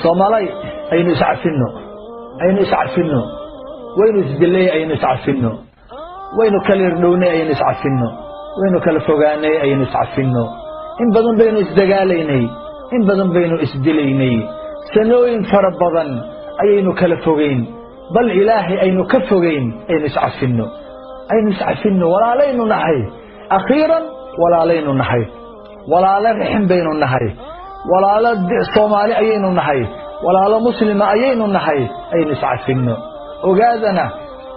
صومالي أين يسعفنه أين يسعفنه وين يسدلي أين يسعفنه وين كالردوني أين يسعفنه وين كالفوغاني أين يسعفنه إن بدن بينو إسدقاليني إن بدن بينو إسدليني سنوين فربضا أين كالفوغين بل إلهي أين كفوغين أين يسعفنه أين يسعفنه ولا لين نحي أخيرا ولا لين نحي ولا لرحم بين النحي ولا لد صومالي أين النحي ولا لمسلم أين النحي أين يسعفنه وقادنا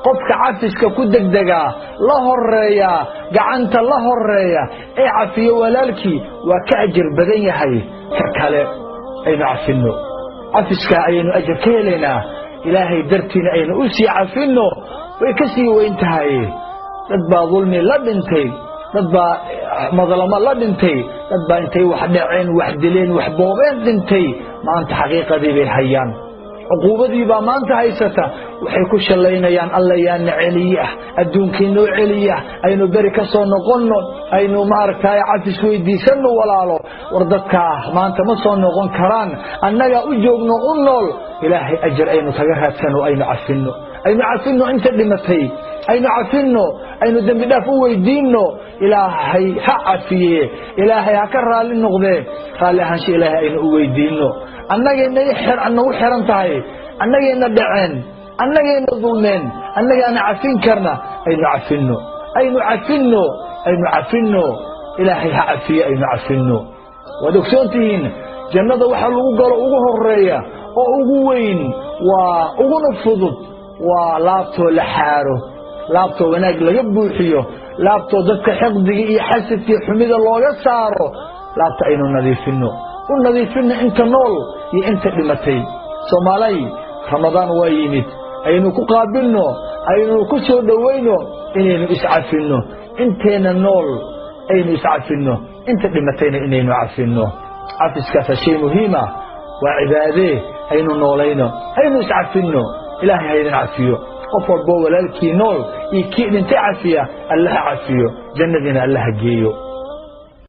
قفك عفسك كدك دقا الله الريا قعنت الله الريا اي عفي ولالكي وكأجر بدن يحي ككالي أين عفنه عفسك أين أجر كيلنا إلهي درتنا أين أسي عفنه ويكسي وينتهي تدبا ظلمي لدنتي تدبا مظلمة لدنتي تدبا انتي وحدعين وحدلين وحبوبين دنتي ما أنت حقيقة دي بيحيان عقوبتي با ما أنت هيستا وحي كشلينيان الله يان عليه adduunkiinu celiya aynu bari ka soo noqonno aynu maartay cafis weydiisano walaalo war dadka maanta ma soo noqon karaan annaga u joogno u nool ilaahay ajr aynu taga raadsano aynu cafino inta dhimatay aynu cafino aynu dambi dhaaf u weydiino ilaahay ha cafiye ilaahay ha ka raali noqdee raali ahaansho ilaahay aynu u weydiino annageena u xiran tahay annageena dhaceen annageena dulmeen annageena cafin karna aynu cafino ilaahay ha cafiye aynu cafino wadogsoontihiin jannada waxa lagu galo ugu horeeya oo ugu weyn waa ugu fudud waa laabto la xaaro laabto wanaag laga buuxiyo laabto dadka xaqdiga iyo xasadka xumida looga saaro laabta aynu nadiifino inta nool iyo inta dhimatay Soomaaliya Ramadan waa yimid aynu ku qaabilno aynu ku soo dhaweyno inaynu iscafino inteena nool aynu iscafino inta dhimatayna inaynu cafino cafiskaas shay muhiim ah waa cibaade aynu noolayno aynu iscafino ilaahay haydan cafiyo qof walba walaalkii nool iyo kii dhintay cafiya Allah cafiyo jannadina Allah geeyo